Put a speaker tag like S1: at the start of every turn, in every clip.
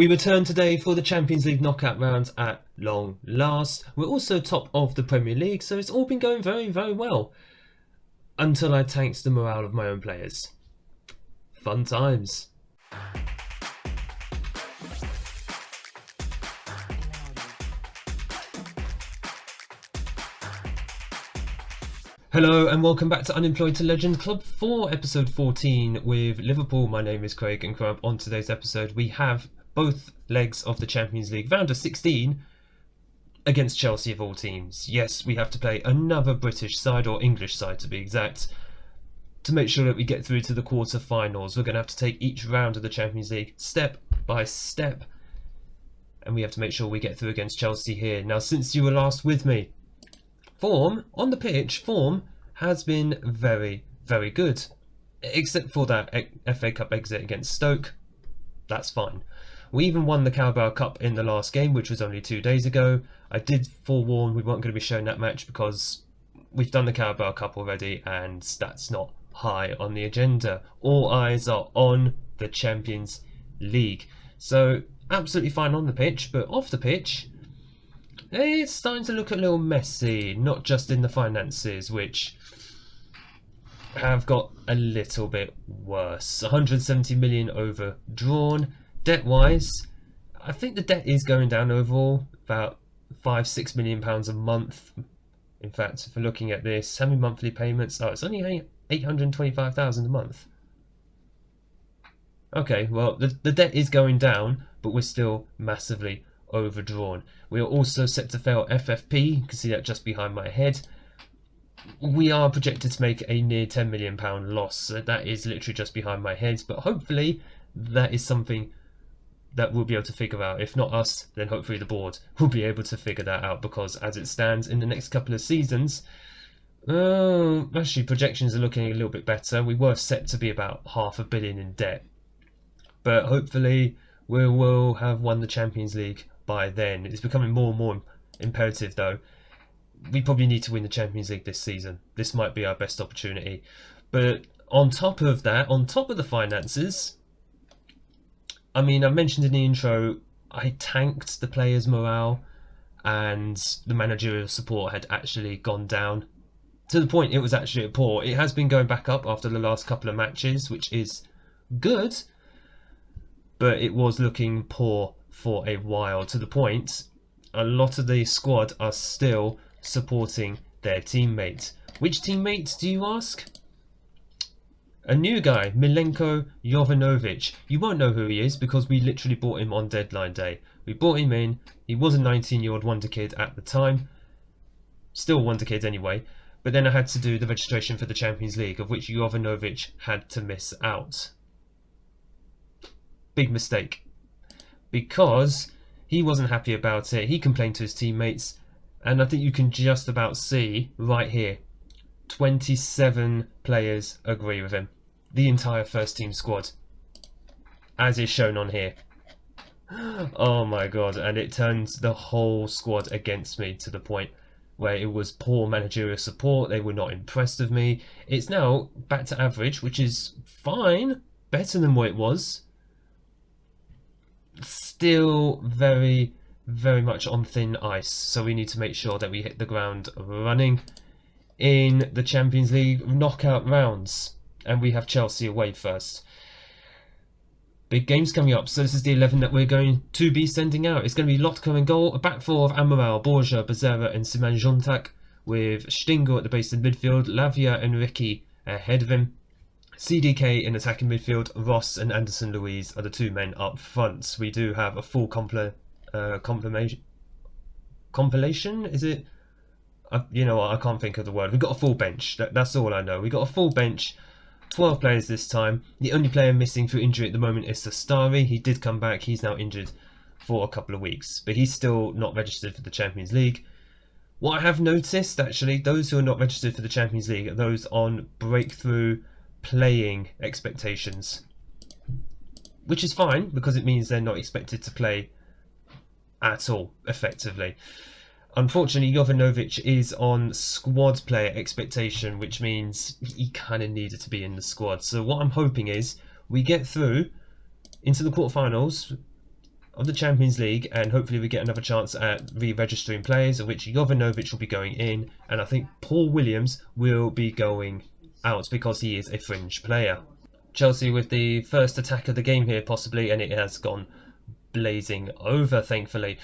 S1: We return today for the Champions League knockout round at long last. We're also top of the Premier League, so it's all been going very, very well. Until I tanked the morale of my own players. Fun times. Hello and welcome back to Unemployed to Legend Club 4, episode 14 with Liverpool. My name is Craig and on today's episode we have both legs of the Champions League round of 16 against Chelsea of all teams. Yes, we have to play another British side, or English side to be exact, to make sure that we get through to the quarter-finals. We're going to have to take each round of the Champions League step by step, and we have to make sure we get through against Chelsea here. Now, since you were last with me, form on the pitch, form has been very, very good. Except for that FA Cup exit against Stoke. That's fine. We even won the Carabao Cup in the last game, which was only 2 days ago. I did forewarn we weren't going to be showing that match because we've done the Carabao Cup already and that's not high on the agenda. All eyes are on the Champions League. So, absolutely fine on the pitch, but off the pitch, it's starting to look a little messy, not just in the finances, which have got a little bit worse. 170 million overdrawn. Debt-wise, I think the debt is going down overall, about £5-6 million a month. In fact, if we're looking at this, how many monthly payments? Oh, it's only 825,000 a month. Okay, well, the debt is going down, but we're still massively overdrawn. We are also set to fail FFP. You can see that just behind my head. We are projected to make a near £10 million loss. So that is literally just behind my head, but hopefully that is something that we'll be able to figure out. If not us, then hopefully the board will be able to figure that out, because as it stands in the next couple of seasons, actually projections are looking a little bit better. We were set to be about £500 million in debt, but hopefully we will have won the Champions League by then. It's becoming more and more imperative though. We probably need to win the Champions League this season. This might be our best opportunity. But on top of that, on top of the finances, I mean, I mentioned in the intro, I tanked the players' morale and the managerial support had actually gone down to the point it was actually poor. It has been going back up after the last couple of matches, which is good, but it was looking poor for a while, to the point a lot of the squad are still supporting their teammate. Which teammate, do you ask? A new guy, Milenko Jovanovic. You won't know who he is because we literally bought him on deadline day. We bought him in. He was a 19-year-old wonder kid at the time. Still a wonder kid anyway. But then I had to do the registration for the Champions League, of which Jovanovic had to miss out. Big mistake. Because he wasn't happy about it. He complained to his teammates. And I think you can just about see right here, 27 players agree with him. The entire first team squad, as is shown on here. Oh my god, and it turns the whole squad against me to the point where it was poor managerial support. They were not impressed with me. It's now back to average, which is fine, better than what it was. Still very, very much on thin ice, so we need to make sure that we hit the ground running in the Champions League knockout rounds, and we have Chelsea away first. Big games coming up, so this is the 11 that we're going to be sending out. It's going to be Lotka in goal, a back four of Amaral, Borja, Becerra and Siman Jontak, with Stingo at the base of midfield, Lavia and Ricky ahead of him. CDK in attacking midfield, Ross and Anderson Louise are the two men up front. We do have a full compilation, is it? You know what, I can't think of the word. We've got a full bench, that's all I know. We've got a full bench, 12 players this time. The only player missing through injury at the moment is Sastari. He did come back, he's now injured for a couple of weeks, but he's still not registered for the Champions League. What I have noticed, actually, those who are not registered for the Champions League are those on breakthrough playing expectations, which is fine because it means they're not expected to play at all, effectively. Unfortunately, Jovanovic is on squad player expectation, which means he kind of needed to be in the squad. So what I'm hoping is we get through into the quarterfinals of the Champions League, and hopefully we get another chance at re-registering players, of which Jovanovic will be going in, and I think Paul Williams will be going out because he is a fringe player. Chelsea with the first attack of the game here possibly, and it has gone blazing over, thankfully.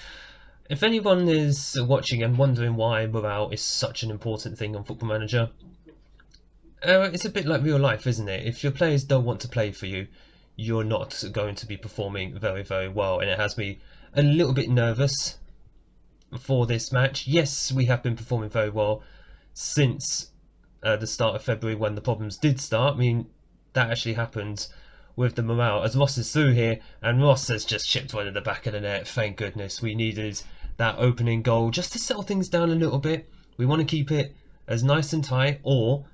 S1: If anyone is watching and wondering why morale is such an important thing on Football Manager, it's a bit like real life, isn't it? If your players don't want to play for you, you're not going to be performing very, very well, and it has me a little bit nervous for this match. Yes, we have been performing very well since the start of February when the problems did start. I mean, that actually happened with the morale, as Ross is through here, and Ross has just chipped one in the back of the net. Thank goodness. We needed that opening goal just to settle things down a little bit. We want to keep it as nice and tight, or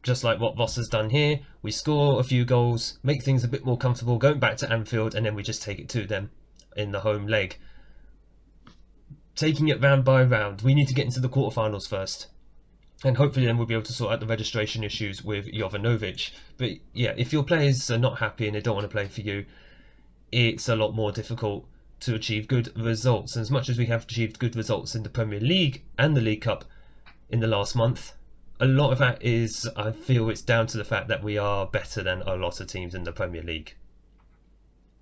S1: just like what Ross has done here, we score a few goals, make things a bit more comfortable going back to Anfield, and then we just take it to them in the home leg. Taking it round by round. We need to get into the quarterfinals first, and hopefully then we'll be able to sort out the registration issues with Jovanovic. But yeah, if your players are not happy and they don't want to play for you, it's a lot more difficult to achieve good results. And as much as we have achieved good results in the Premier League and the League Cup in the last month, a lot of that is, I feel it's down to the fact that we are better than a lot of teams in the Premier League.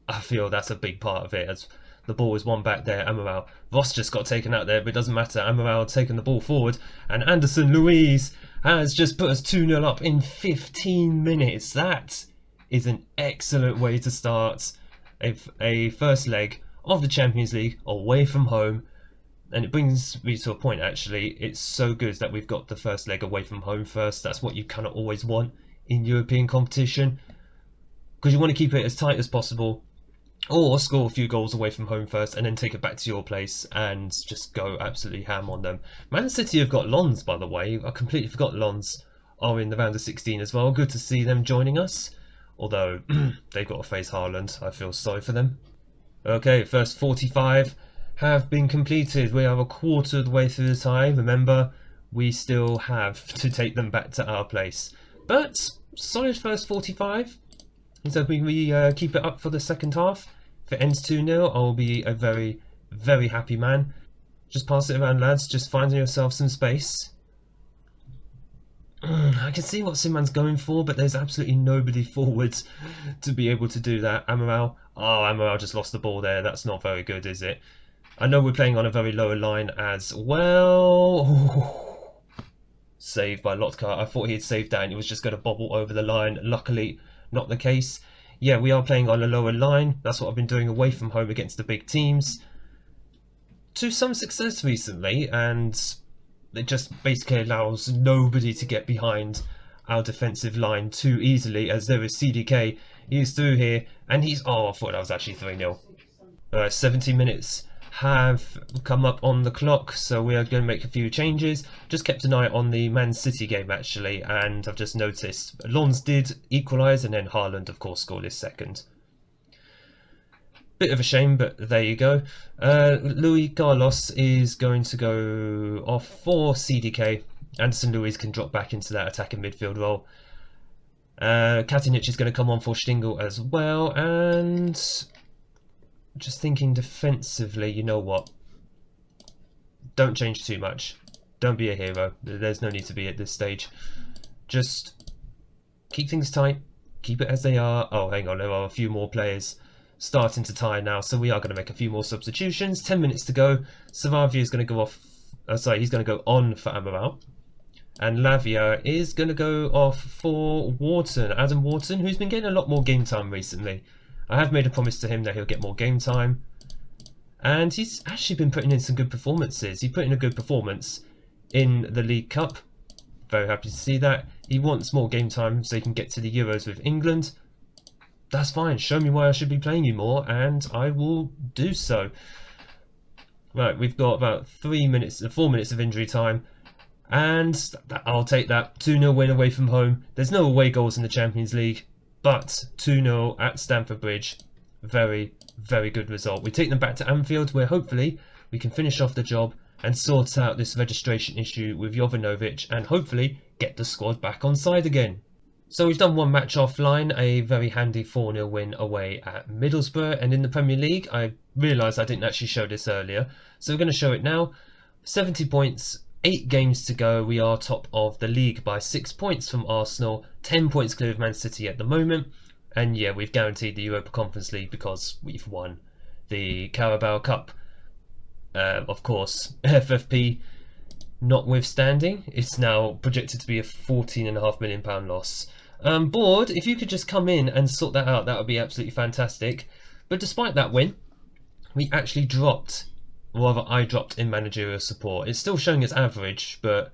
S1: I feel that's a big part of it, as the ball is one back there. Amaral, Ross just got taken out there, but it doesn't matter. Amaral taking the ball forward, and Anderson Luiz has just put us 2-0 up in 15 minutes. That is an excellent way to start a first leg of the Champions League away from home. And it brings me to a point, actually. It's so good that we've got the first leg away from home first. That's what you cannot always want in European competition, because you want to keep it as tight as possible, or score a few goals away from home first and then take it back to your place and just go absolutely ham on them. Man City have got Lons, by the way. I completely forgot Lons are in the round of 16 as well. Good to see them joining us, although they've got to face Haaland. I feel sorry for them. Okay, first 45 have been completed. We are a quarter of the way through the time. Remember, we still have to take them back to our place. But solid first 45. So we keep it up for the second half. If it ends 2-0, I'll be a very, very happy man. Just pass it around, lads. Just finding yourself some space. I can see what Siman's going for, but there's absolutely nobody forwards to be able to do that. Amaral. Oh, Amaral just lost the ball there. That's not very good, is it? I know we're playing on a very lower line as well. Saved by Lotka. I thought he had saved that and he was just going to bobble over the line. Luckily, not the case. Yeah, we are playing on a lower line. That's what I've been doing away from home against the big teams. To some success recently, and it just basically allows nobody to get behind our defensive line too easily, as there is CDK. He's through here, and he's... Oh, I thought that was actually 3-0. 70 minutes have come up on the clock, so we are going to make a few changes. Just kept an eye on the Man City game, actually, and I've just noticed Lons did equalise, and then Haaland, of course, scored his second. Bit of a shame, but there you go. Luis Carlos is going to go off for CDK. Anderson Luiz can drop back into that attacking midfield role. Katinic is going to come on for Stingel as well, and just thinking defensively, you know what? Don't change too much. Don't be a hero. There's no need to be at this stage. Just keep things tight. Keep it as they are. Oh, hang on. There are a few more players starting to tire now, so we are going to make a few more substitutions. 10 minutes to go. Saravia is going to go off. He's going to go on for Amaral. And Lavia is going to go off for Wharton. Adam Wharton, who's been getting a lot more game time recently. I have made a promise to him that he'll get more game time. And he's actually been putting in some good performances. He put in a good performance in the League Cup. Very happy to see that. He wants more game time so he can get to the Euros with England. That's fine. Show me why I should be playing you more, and I will do so. Right, we've got about 4 minutes of injury time. And I'll take that. 2-0 win away from home. There's no away goals in the Champions League, but 2-0 at Stamford Bridge. Very, very good result. We take them back to Anfield, where hopefully we can finish off the job and sort out this registration issue with Jovanovic, and hopefully get the squad back on side again. So we've done one match offline, a very handy 4-0 win away at Middlesbrough, and in the Premier League, I realised I didn't actually show this earlier, so we're going to show it now. 70 points, 8 games to go, we are top of the league by 6 points from Arsenal, 10 points clear of Man City at the moment, and yeah, we've guaranteed the Europa Conference League because we've won the Carabao Cup. Of course, FFP notwithstanding, it's now projected to be a £14.5 million loss. Board, if you could just come in and sort that out, that would be absolutely fantastic. But despite that win, we actually dropped, or rather I dropped in managerial support. It's still showing as average, but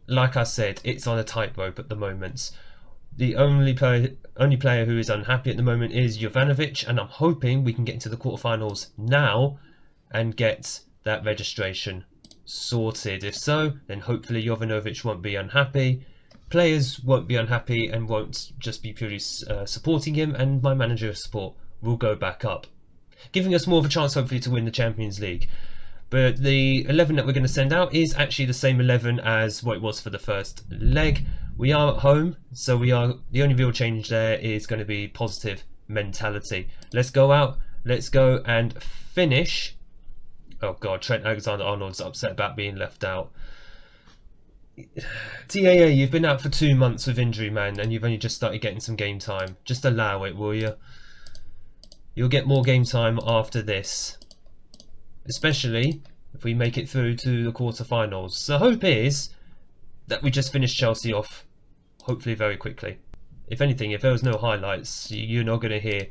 S1: like I said, it's on a tightrope at the moment. The only player who is unhappy at the moment is Jovanovic, and I'm hoping we can get into the quarterfinals now and get that registration sorted. If so, then hopefully Jovanovic won't be unhappy, players won't be unhappy and won't just be purely supporting him, and my manager support will go back up, giving us more of a chance hopefully to win the Champions League. But the 11 that we're going to send out is actually the same 11 as what it was for the first leg. We are at home, so the only real change there is going to be positive mentality. Let's go out, let's go and finish. Oh god, Trent Alexander-Arnold's upset about being left out. TAA, you've been out for 2 months with injury, man, and you've only just started getting some game time. Just allow it, will you? You'll get more game time after this, especially if we make it through to the quarterfinals. The hope is that we just finish Chelsea off, hopefully very quickly. If anything, if there was no highlights, you're not going to hear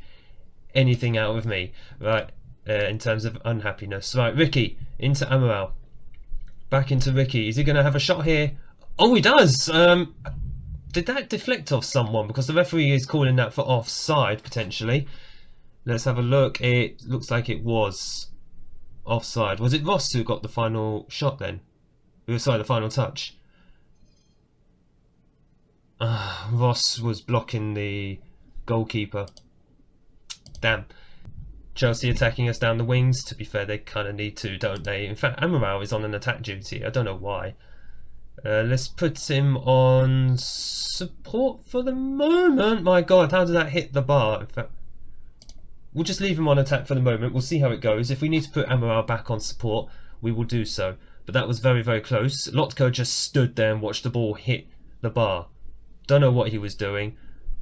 S1: anything out of me, right? In terms of unhappiness. Right, Ricky into Amaral. Back into Ricky. Is he going to have a shot here? Oh, he does! Did that deflect off someone? Because the referee is calling that for offside, potentially. Let's have a look. It looks like it was offside. Was it Ross who got the final shot then? Sorry, the final touch. Ross was blocking the goalkeeper. Damn. Chelsea attacking us down the wings. To be fair, they kind of need to, don't they? In fact, Amaral is on an attack duty. I don't know why. Let's put him on support for the moment. My god, how did that hit the bar? In fact, we'll just leave him on attack for the moment. We'll see how it goes. If we need to put Amaral back on support, we will do so. But that was very, very close. Lotko just stood there and watched the ball hit the bar. Don't know what he was doing.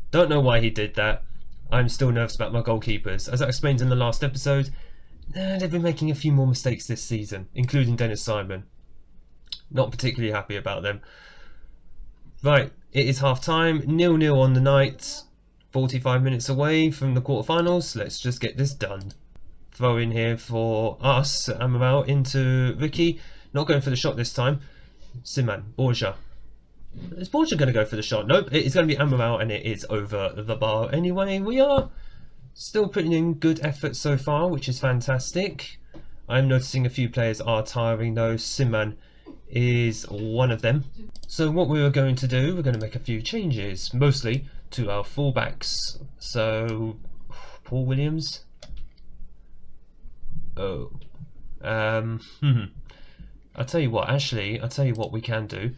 S1: Don't know why he did that. I'm still nervous about my goalkeepers. As I explained in the last episode, they've been making a few more mistakes this season, including Dennis Simon. Not particularly happy about them. Right, it is half time, 0-0 on the night, 45 minutes away from the quarterfinals. Let's just get this done. Throw in here for us, Amaral into Ricky. Not going for the shot this time. Siman, Borja. Is Borja going to go for the shot? Nope, it is going to be Amaral and it is over the bar anyway. We are still putting in good effort so far, which is fantastic. I'm noticing a few players are tiring though. Siman is one of them. So what we are going to do, we're going to make a few changes, mostly to our fullbacks. So, Paul Williams. Oh. I'll tell you what, actually, I'll tell you what we can do.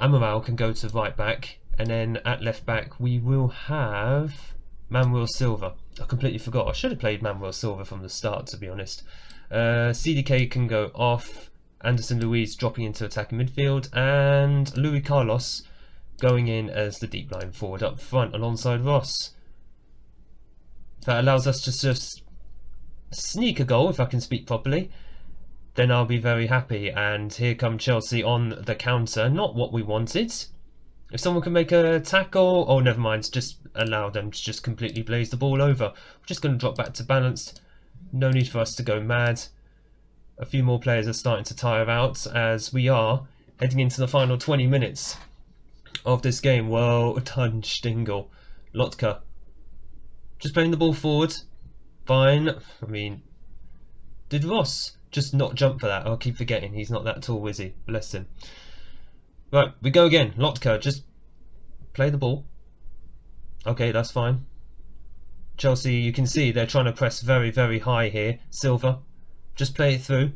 S1: Amaral can go to right back, and then at left back we will have Manuel Silva. I completely forgot. I should have played Manuel Silva from the start, to be honest. CDK can go off. Anderson Luiz dropping into attacking midfield, and Luis Carlos going in as the deep line forward up front alongside Ross. That allows us to just sneak a goal, if I can speak properly. Then I'll be very happy. And here come Chelsea on the counter. Not what we wanted. If someone can make a tackle... Oh, never mind. Just allow them to just completely blaze the ball over. We're just going to drop back to balanced. No need for us to go mad. A few more players are starting to tire out as we are heading into the final 20 minutes of this game. Well done, Stingel. Lotka. Just playing the ball forward. Fine. I mean, did Ross just not jump for that? I'll keep forgetting he's not that tall, is he? Bless him. Right, we go again. Lotka, just play the ball. Okay, that's fine. Chelsea, you can see they're trying to press very, very high here. Silva, just play it through.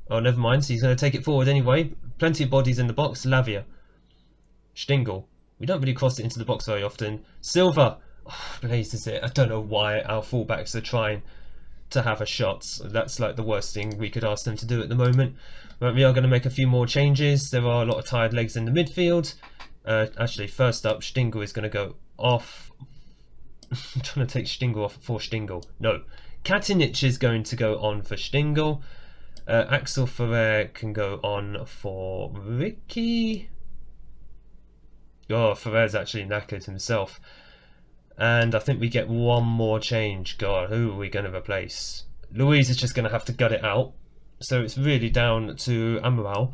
S1: Oh, never mind. So he's going to take it forward anyway. Plenty of bodies in the box. Lavia. Stingel. We don't really cross it into the box very often. Silva! Oh, blazes it. I don't know why our fullbacks are trying to have a shot. That's like the worst thing we could ask them to do at the moment. But we are going to make a few more changes. There are a lot of tired legs in the midfield. Actually, first up, Stingel is going to go off. I'm trying to take Stingel off for Stingel. No. Katinic is going to go on for Stingel. Axel Ferrer can go on for Ricky. Oh, Ferrer's actually knackered himself. And I think we get one more change. God, who are we going to replace? Louise is just going to have to gut it out. So it's really down to Amaral.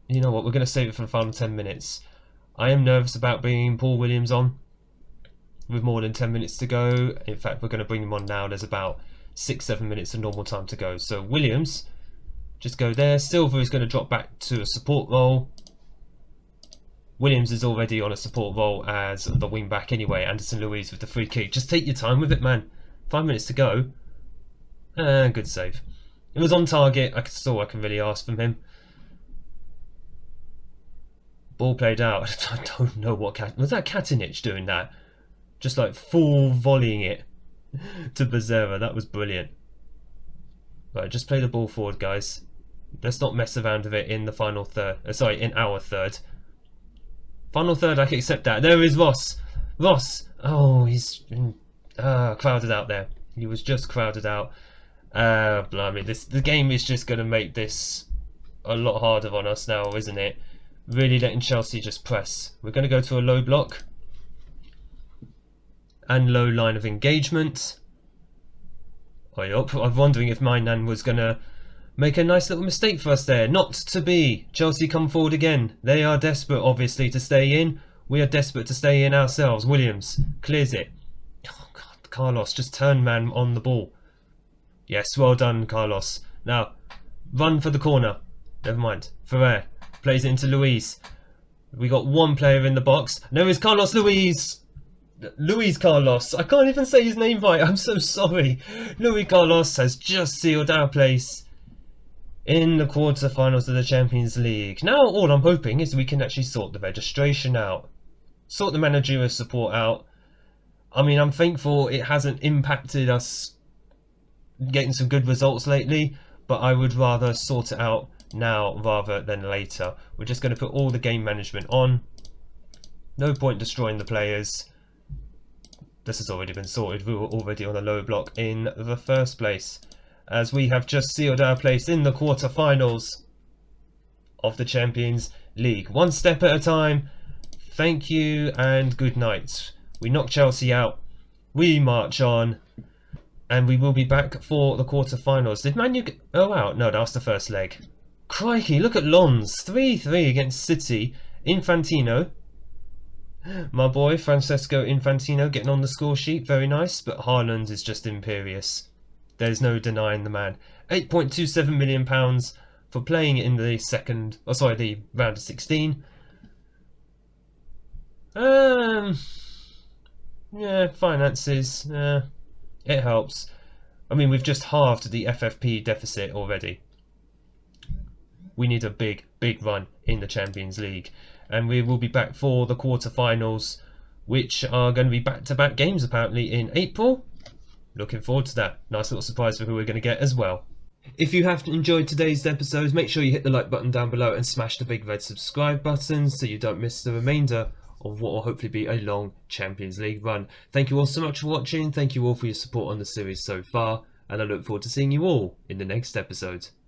S1: You know what, we're going to save it for the final 10 minutes. I am nervous about bringing Paul Williams on with more than 10 minutes to go. In fact, we're going to bring him on now. There's about 6-7 minutes of normal time to go. So Williams, just go there. Silva is going to drop back to a support role. Williams is already on a support role as the wing back anyway. Anderson Louise with the free kick. Just take your time with it, man. 5 minutes to go. Good save. It was on target. That's all I can really ask from him. Ball played out. I don't know what was that Katinic doing that? Just like full volleying it to Becerra. That was brilliant. Right, just play the ball forward, guys. Let's not mess around with it in the final third. In our third. Final third, I can accept that. There is Ross. Ross. Oh, he's crowded out there. He was just crowded out. Blimey, the game is just going to make this a lot harder on us now, isn't it? Really letting Chelsea just press. We're going to go to a low block and low line of engagement. I'm wondering if my nan was going to make a nice little mistake for us there. Not to be. Chelsea come forward again. They are desperate, obviously, to stay in. We are desperate to stay in ourselves. Williams clears it. Oh, God, Carlos, just turn man on the ball. Yes, well done, Carlos. Now, run for the corner. Never mind. Ferrer plays it into Luis. We got one player in the box. There is Carlos Luis. Luis Carlos. I can't even say his name right. I'm so sorry. Luis Carlos has just sealed our place in the quarterfinals of the Champions League. Now all I'm hoping is we can actually sort the registration out. Sort the managerial support out. I mean, I'm thankful it hasn't impacted us getting some good results lately, but I would rather sort it out now rather than later. We're just going to put all the game management on. No point destroying the players. This has already been sorted. We were already on a low block in the first place, as we have just sealed our place in the quarterfinals of the Champions League. One step at a time. Thank you and good night. We knock Chelsea out. We march on. And we will be back for the quarterfinals. Did Man U go out? No, that was the first leg. Crikey, look at Lons. 3-3 against City. Infantino. My boy, Francesco Infantino, getting on the score sheet. Very nice. But Haaland is just imperious. There's no denying the man. £8.27 million for playing in the the round of 16. Yeah, finances. It helps. I mean, we've just halved the FFP deficit already. We need a big run in the Champions League. And we will be back for the quarterfinals, which are going to be back-to-back games apparently in April. Looking forward to that. Nice little surprise for who we're going to get as well. If you have enjoyed today's episode, make sure you hit the like button down below and smash the big red subscribe button so you don't miss the remainder of what will hopefully be a long Champions League run. Thank you all so much for watching. Thank you all for your support on the series so far. And I look forward to seeing you all in the next episode.